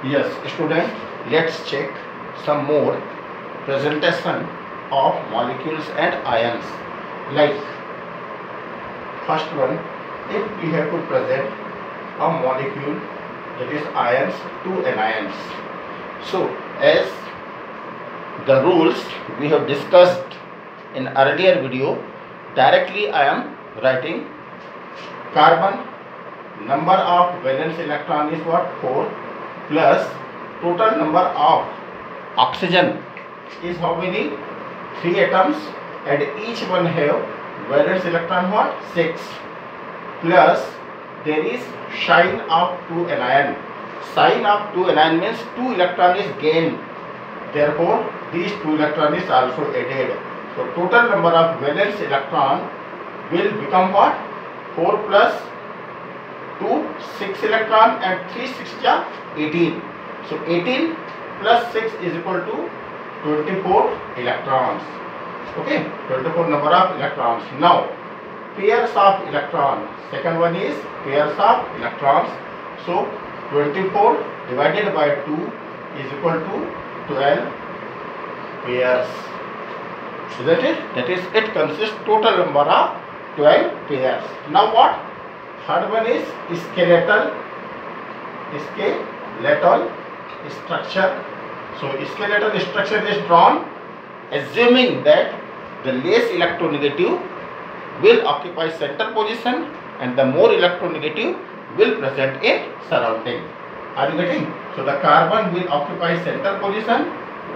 Yes, student, let's check some more presentation of molecules and ions. Like first one, if we have to present a molecule, that is ions to anions. So as the rules we have discussed in earlier video, directly I am writing carbon number of valence electron is what? 4 plus total number of oxygen is how many? 3 atoms, and each one have valence electron what? 6, plus there is sign of 2 anion. Sign of 2 anion means 2 electron is gained, therefore these 2 electron is also added. So total number of valence electron will become what? 4 plus 2, 6 electron, and 3 6 are 18. So 18 plus 6 is equal to 24 electrons. Okay, 24 number of electrons. Now pairs of electron. Second one is pairs of electrons. So 24 divided by 2 is equal to 12 pairs. Isn't it? That is, it consists total number of 12 pairs. Now what? Third one is skeletal structure. So skeletal structure is drawn assuming that the less electronegative will occupy center position and the more electronegative will present in surrounding. Are you getting? So the carbon will occupy center position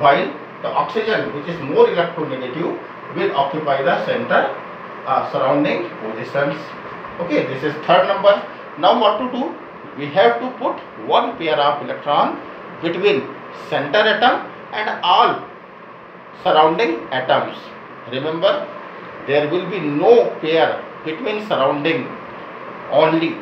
while the oxygen, which is more electronegative, will occupy the center surrounding positions. Okay, this is third number. Now what to do? We have to put one pair of electron between center atom and all surrounding atoms. Remember, there will be no pair between surrounding, only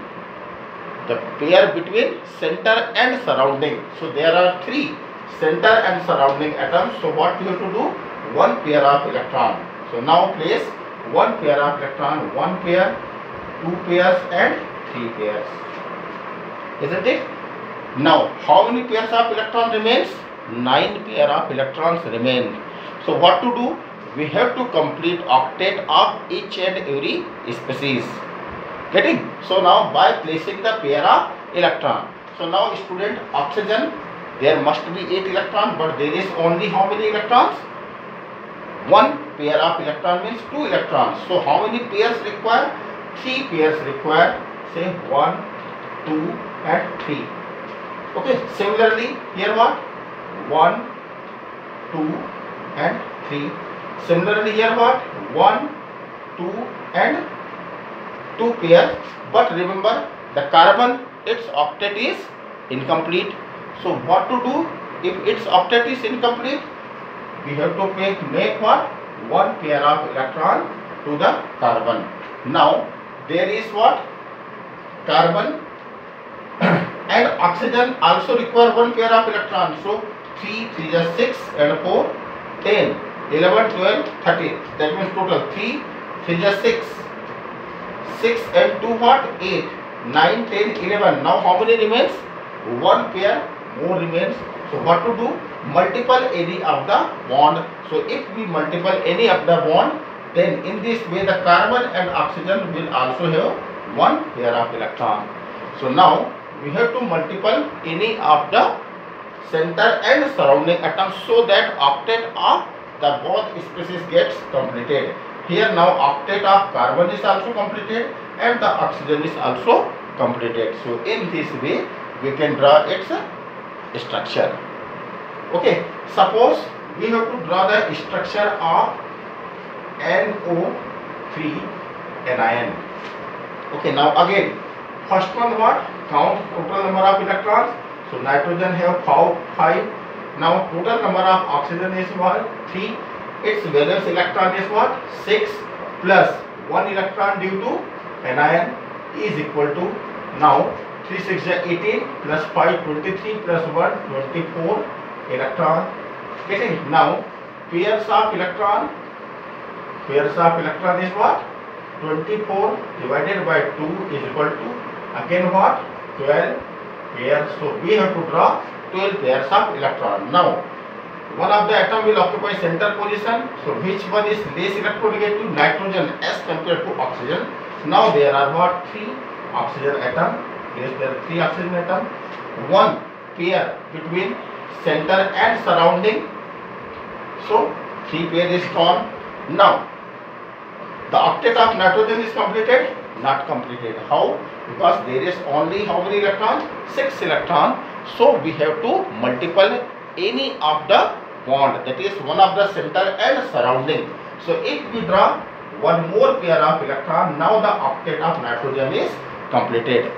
the pair between center and surrounding. So there are 3 center and surrounding atoms. So what you have to do? One pair of electron. So now place one pair of electron, one pair, 2 pairs and 3 pairs. Isn't it? Now how many pairs of electron remains? 9 pair of electrons remain. So what to do? We have to complete octet of each and every species. Getting? So now by placing the pair of electron. So now student, oxygen, there must be 8 electrons, but there is only how many electrons? One pair of electron means 2 electrons. So how many pairs require? 3 pairs require. Say 1, 2 and 3. Okay, similarly here what? 1, 2 and 3. Similarly here what? 1, 2 and 2 pairs. But remember, the carbon, its octet is incomplete. So what to do if its octet is incomplete? We have to make what? One pair of electron to the carbon. Now there is what? Carbon and oxygen also require one pair of electrons. So 3 3 is 6 and 4 10 11 12 13. That means total 3 3 is 6 6 and 2 what? 8 9 10 11. Now how many remains? One pair more remains. So what to do? Multiple any of the bond. So if we multiple any of the bond, then in this way the carbon and oxygen will also have one pair of electron. So now we have to multiple any of the center and surrounding atoms so that octet of the both species gets completed. Here now octet of carbon is also completed and the oxygen is also completed. So in this way we can draw its structure. Okay, suppose we have to draw the structure of NO3 anion. Okay, now again, first one what? Count total number of electrons. So nitrogen have 5. Now total number of oxygen is what? 3. Its valence electron is what? 6 plus 1 electron due to anion is equal to, now 3 6 is 18 plus 5 23 plus 1 24 electron. Getting? Now pairs of electron is what? 24 divided by 2 is equal to again what? 12 pairs. So we have to draw 12 pairs of electron. Now, one of the atom will occupy center position. So, which one is less electronegative? Nitrogen as compared to oxygen. Now, there are what? 3 oxygen atom. Yes, there are 3 oxygen atom. One pair between center and surrounding. So, 3 pair is drawn. Now, the octet of nitrogen is completed? Not completed. How? Because there is only how many electrons? 6 electrons. So, we have to multiply any of the bond, that is one of the center and surrounding. So, if we draw one more pair of electron, now the octet of nitrogen is completed.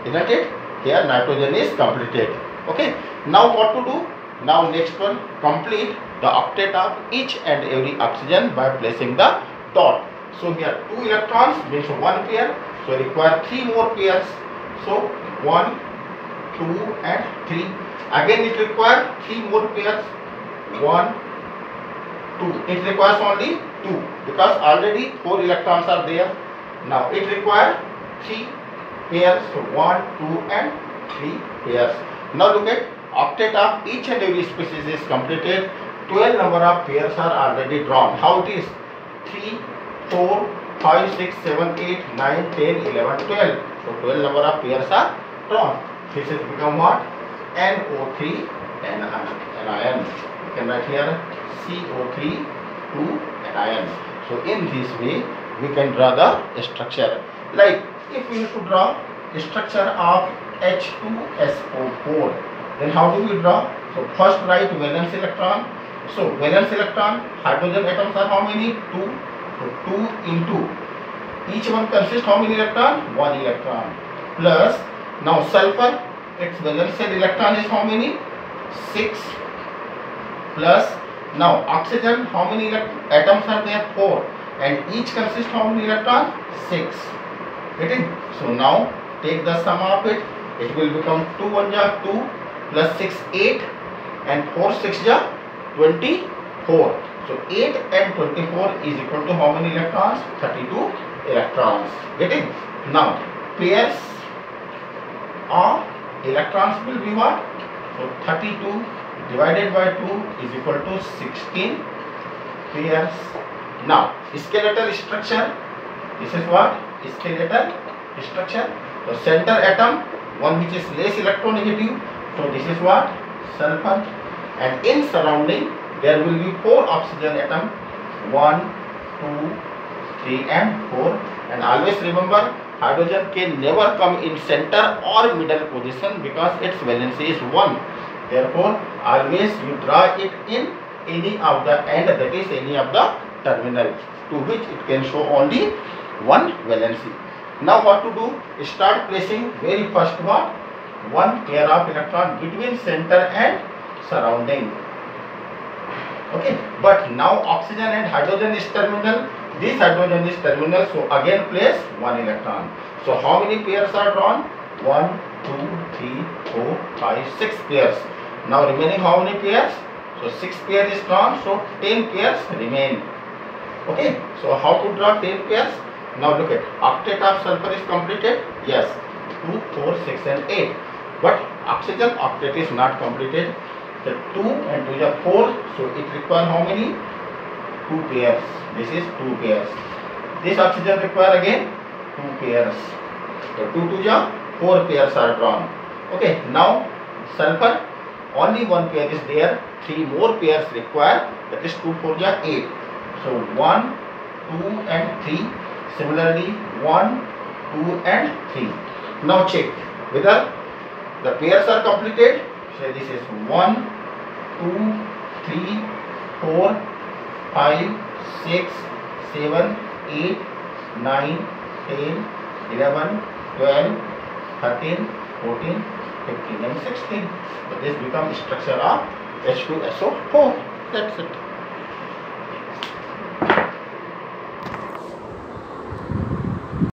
Isn't it? Here nitrogen is completed. Okay. Now what to do? Now next one, complete the octet of each and every oxygen by placing the dot. So here 2 electrons means 1 pair. So require 3 more pairs. So 1, 2 and 3. Again it requires 3 more pairs. 1, 2. It requires only 2 because already 4 electrons are there. Now it requires 3 pairs. So 1, 2 and 3 pairs. Now look at octet of each and every species is completed. 12 number of pairs are already drawn. How it is? 3, 4, 5, 6, 7, 8, 9, 10, 11, 12. So 12 number of pairs are drawn. This has become what? NO3 anion. You can write here CO3 2 anion. So in this way we can draw the structure. Like if we have to draw the structure of H2SO4, then how do we draw? So first write valence electron. So valence electron, hydrogen atoms are how many? 2. So 2 into each one consists how many electron? 1 electron. Plus now sulfur, its valence electron is how many? 6. Plus now oxygen, how many atoms are there? 4. And each consists how many electron? 6. Getting? So now take the sum of it. It will become 2 1 ja 2 plus 6 8 and 4 6 ja 24. So 8 and 24 is equal to how many electrons? 32 electrons. Getting? Now pairs of electrons will be what? So 32 divided by 2 is equal to 16 pairs. Now skeletal structure. This is what? Skeletal structure. So center atom, one which is less electronegative. So this is what? Sulfur. And in surrounding there will be 4 oxygen atom. 1, 2, 3 and 4. And always remember, hydrogen can never come in center or middle position because its valency is 1. Therefore, always you draw it in any of the end, that is any of the terminal, to which it can show only 1 valency. Now what to do? Start placing very first what? 1 pair of electron between center and surrounding. Okay, but now oxygen and hydrogen is terminal. This hydrogen is terminal, so again place 1 electron. So how many pairs are drawn? 1, 2, 3, 4, 5, 6 pairs. Now remaining how many pairs? So 6 pairs is drawn, so 10 pairs remain. Okay, so how to draw 10 pairs? Now look at octet of sulfur is completed. Yes, 2, 4, 6 and 8. But oxygen octet is not completed. The 2 and 2 are 4. So it requires how many? 2 pairs. This is 2 pairs. This oxygen require again 2 pairs. So 2 are 4 pairs are drawn. Okay. Now sulfur only 1 pair is there. 3 more pairs require. That is 2 4 are 8. So 1, 2 and 3. Similarly 1, 2 and 3. Now check whether the pairs are completed. So this is 1, 2, 3, 4, 5, 6, 7, 8, 9, 10, 11, 12, 13, 14, 15 and 16. So this becomes structure of H2SO4. That's it.